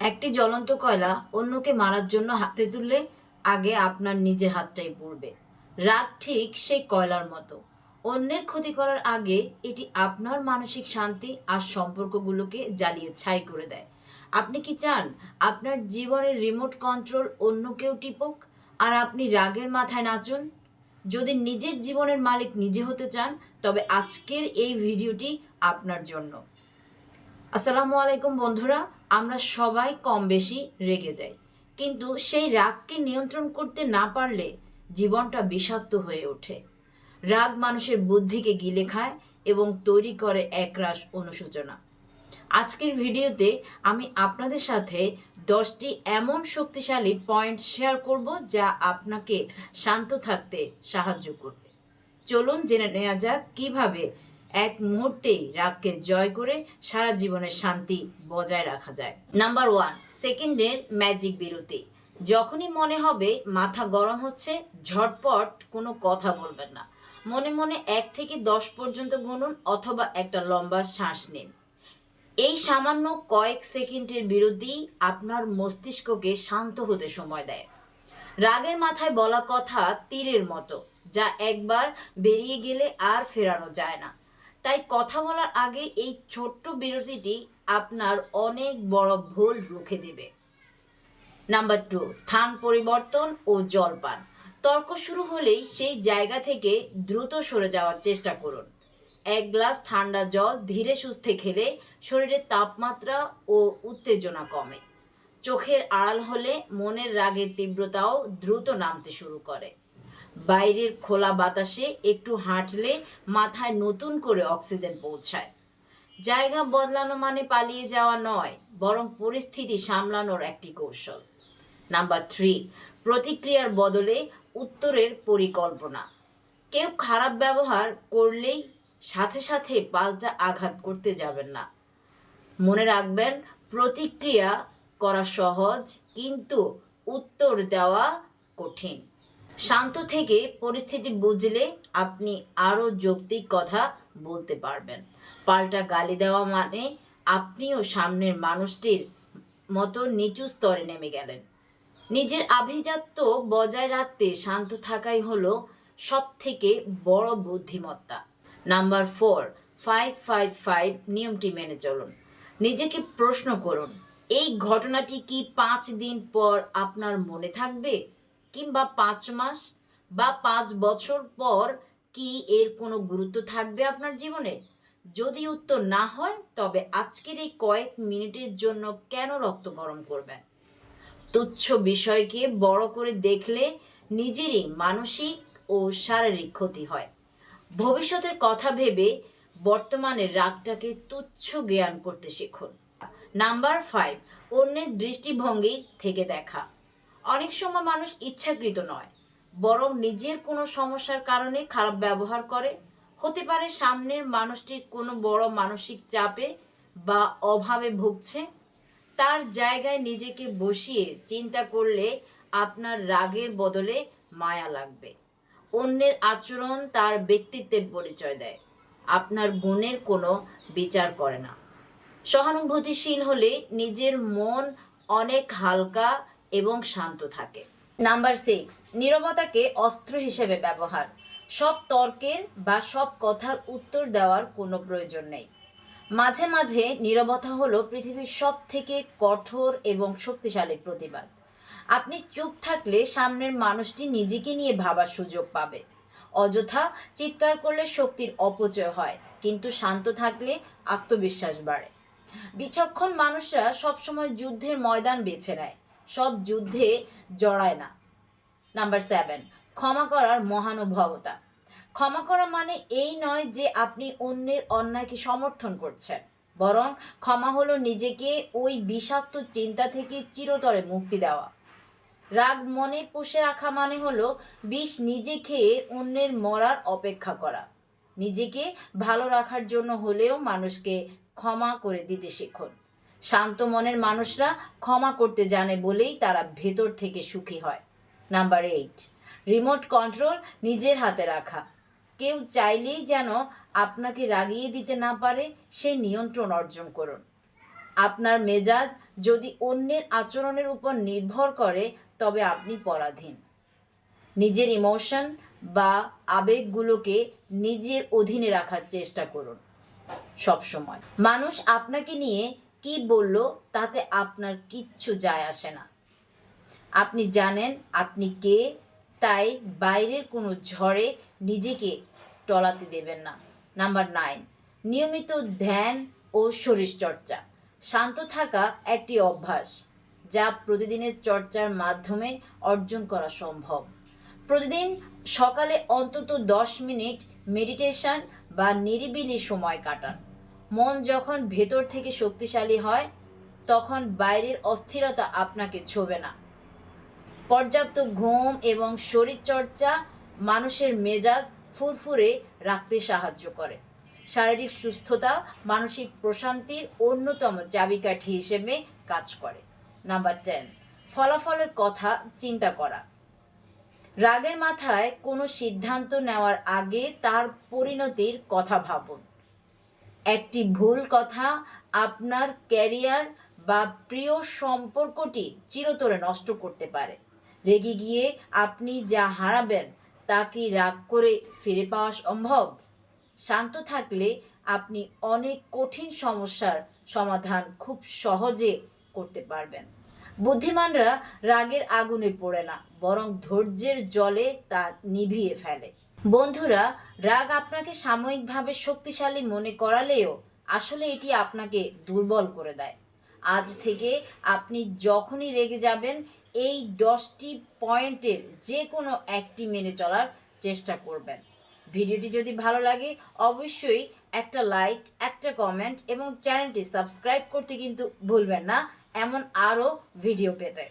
একটি জ্বলন্ত কয়লা অন্যকে মারার জন্য হাতে তুললে আগে আপনার নিজের হাতটাই পুড়বে। রাগ ঠিক সেই কয়লার মতো। অন্যের ক্ষতি করার আগে এটি আপনার মানসিক শান্তি আর সম্পর্কগুলোকে জ্বালিয়ে ছাই করে দেয়। আপনি কি চান আপনার জীবনের রিমোট কন্ট্রোল অন্য কেউ টিপুক আর আপনি রাগের মাথায় নাচুন? যদি নিজের জীবনের মালিক নিজে হতে চান, তবে আজকের এই ভিডিওটি আপনার জন্য। আসসালামু আলাইকুম বন্ধুরা। আমরা সবাই কম বেশি রেগে যাই, কিন্তু সেই রাগকে নিয়ন্ত্রণ করতে না পারলে জীবনটা বিষাক্ত হয়ে ওঠে। রাগ মানুষের বুদ্ধিকে গিলে খায় এবং তৈরি করে একরাশ অনুশোচনা। আজকের ভিডিওতে আমি আপনাদের সাথে 10টি এমন শক্তিশালী পয়েন্ট শেয়ার করব যা আপনাকে শান্ত থাকতে সাহায্য করবে। চলুন জেনে নেওয়া যাক কিভাবে এক মুহূর্তেই রাগকে জয় করে সারা জীবনের শান্তি বজায় রাখা যায়। নাম্বার 1, সেকেন্ডের ম্যাজিক বিরতি। যখনই মনে হবে মাথা গরম হচ্ছে, ঝটপট কোনো কথা বলবেন না। মনে মনে 1 থেকে 10 পর্যন্ত গুনুন অথবা একটা লম্বা শ্বাস নিন। এই সামান্য কয়েক সেকেন্ডের বিরতি আপনার মস্তিষ্ককে শান্ত হতে সময় দেয়। রাগের মাথায় বলা কথা তীরের মতো, যা একবার বেরিয়ে গেলে আর ফেরানো যায় না। তাই কথা বলার আগে এই ছোট্ট বিরতিটি আপনার অনেক বড় ভুল রুখে দেবে। নাম্বার 2, স্থান পরিবর্তন ও জলপান। তর্ক শুরু হলেই সেই জায়গা থেকে দ্রুত সরে যাওয়ার চেষ্টা করুন। 1 গ্লাস ঠান্ডা জল ধীরে সুস্থে খেলে শরীরের তাপমাত্রা ও উত্তেজনা কমে। চোখের আড়াল হলে মনের রাগের তীব্রতাও দ্রুত নামতে শুরু করে। বাইরের খোলা বাতাসে একটু হাঁটলে মাথায় নতুন করে অক্সিজেন পৌঁছায়। জায়গা বদলানো মানে পালিয়ে যাওয়া নয়, বরং পরিস্থিতি সামলানোর একটি কৌশল। নাম্বার 3, প্রতিক্রিয়ার বদলে উত্তরের পরিকল্পনা। কেউ খারাপ ব্যবহার করলেই সাথে সাথে পাল্টা আঘাত করতে যাবেন না। মনে রাখবেন, প্রতিক্রিয়া করা সহজ, কিন্তু উত্তর দেওয়া কঠিন। শান্ত থেকে পরিস্থিতি বুঝলে আপনি আরও যৌক্তিক কথা বলতে পারবেন। পাল্টা গালি দেওয়া মানে আপনিও সামনের মানুষটির মতো নিচু স্তরে নেমে গেলেন। নিজের আভিজাত্য বজায় রাখতে শান্ত থাকাই হলো সব থেকে বড় বুদ্ধিমত্তা। নাম্বার 4, 5-5-5 নিয়মটি মেনে চলুন। নিজেকে প্রশ্ন করুন, এই ঘটনাটি কি 5 দিন পর আপনার মনে থাকবে, কিংবা 5 মাস বা 5 বছর পর কি এর কোনো গুরুত্ব থাকবে আপনার জীবনে? যদি উত্তর না হয়, তবে আজকের এই কয়েক মিনিটের জন্য কেন রক্ত গরম করবেন? তুচ্ছ বিষয়কে বড় করে দেখলে নিজেরই মানসিক ও শারীরিক ক্ষতি হয়। ভবিষ্যতের কথা ভেবে বর্তমানের রাগটাকে তুচ্ছ জ্ঞান করতে শিখুন। নাম্বার 5, অন্যের দৃষ্টিভঙ্গি থেকে দেখা। অনেক সময় মানুষ ইচ্ছাকৃত নয়, বরং নিজের কোনো সমস্যার কারণে খারাপ ব্যবহার করে। হতে পারে সামনের মানুষটির কোনো বড় মানসিক চাপে বা অভাবে ভুগছে। তার জায়গায় নিজেকে বসিয়ে চিন্তা করলে আপনার রাগের বদলে মায়া লাগবে। অন্যের আচরণ তার ব্যক্তিত্বের পরিচয় দেয়, আপনার গুণের কোনো বিচার করে না। সহানুভূতিশীল হলে নিজের মন অনেক হালকা এবং শান্ত থাকে। নাম্বার 6, নীরবতাকে অস্ত্র হিসেবে ব্যবহার। সব তর্কের বা সব কথার উত্তর দেওয়ার কোনো প্রয়োজন নেই। মাঝে মাঝে নীরবতা হলো পৃথিবীর সব থেকে কঠোর এবং শক্তিশালী প্রতিবাদ। আপনি চুপ থাকলে সামনের মানুষটি নিজেকে নিয়ে ভাবার সুযোগ পাবে। অযথা চিৎকার করলে শক্তির অপচয় হয়, কিন্তু শান্ত থাকলে আত্মবিশ্বাস বাড়ে। বিচক্ষণ মানুষরা সবসময় যুদ্ধের ময়দান বেছে নেয়, সব যুদ্ধে জড়ায় না। নাম্বার 7, ক্ষমা করার মহানুভবতা। ক্ষমা করা মানে এই নয় যে আপনি অন্যের অন্যায়কে সমর্থন করছেন, বরং ক্ষমা হলো নিজেকে ওই বিষাক্ত চিন্তা থেকে চিরতরে মুক্তি দেওয়া। রাগ মনে পুষে রাখা মানে হলো বিষ নিজে খেয়ে অন্যের মরার অপেক্ষা করা। নিজেকে ভালো রাখার জন্য হলেও মানুষকে ক্ষমা করে দিতে শিখুন। শান্ত মনের মানুষরা ক্ষমা করতে জানে বলেই তারা ভেতর থেকে সুখী হয়। নাম্বার 8, রিমোট কন্ট্রোল নিজের হাতে রাখা। কেউ চাইলেই যেন আপনাকে রাগিয়ে দিতে না পারে, সেই নিয়ন্ত্রণ অর্জন করুন। আপনার মেজাজ যদি অন্যের আচরণের উপর নির্ভর করে তবে আপনি পরাধীন। নিজের ইমোশন বা আবেগগুলোকে নিজের অধীনে রাখার চেষ্টা করুন সবসময়। মানুষ আপনাকে নিয়ে কি বলল তাতে আপনার কিচ্ছু যায় আসে না। আপনি জানেন আপনি কে, তাই বাইরের কোনো ঝড়ে নিজেকে টলাতে দেবেন না। নাম্বার 9, নিয়মিত ধ্যান ও শরীরচর্চা। শান্ত থাকা একটি অভ্যাস যা প্রতিদিনের চর্চার মাধ্যমে অর্জন করা সম্ভব। প্রতিদিন সকালে অন্তত 10 মিনিট মেডিটেশন বা নিরিবিলি সময় কাটান। মন যখন ভেতর থেকে শক্তিশালী হয় তখন বাইরের অস্থিরতা আপনাকে ছোঁবে না। পর্যাপ্ত ঘুম এবং শরীরচর্চা মানুষের মেজাজ ফুরফুরে রাখতে সাহায্য করে। শারীরিক সুস্থতা মানসিক প্রশান্তির অন্যতম চাবিকাঠি হিসেবে কাজ করে। নাম্বার 10, ফলাফলের কথা চিন্তা করা। রাগের মাথায় কোনো সিদ্ধান্ত নেওয়ার আগে তার পরিণতির কথা ভাবুন। একটি ভুল কথা আপনার ক্যারিয়ার বা প্রিয় সম্পর্কটি চিরতরে নষ্ট করতে পারে। রেগে গিয়ে আপনি যা হারাবেন তা কি রাগ করে ফিরে পাওয়া সম্ভব? শান্ত থাকলে আপনি অনেক কঠিন সমস্যার সমাধান খুব সহজে করতে পারবেন। বুদ্ধিমানরা রাগের আগুনে পড়ে না, বরং ধৈর্যের জলে তা নিভিয়ে ফেলে। বন্ধুরা, রাগ আপনাকে সাময়িকভাবে শক্তিশালী মনে করালেও আসলে এটি আপনাকে দুর্বল করে দেয়। আজ থেকে আপনি যখনই রেগে যাবেন এই 10টি পয়েন্টের যে কোনো একটি মেনে চলার চেষ্টা করবেন। ভিডিওটি যদি ভালো লাগে অবশ্যই একটা লাইক, একটা কমেন্ট এবং চ্যানেলটি সাবস্ক্রাইব করতে কিন্তু ভুলবেন না এমন আরও ভিডিও পেতে।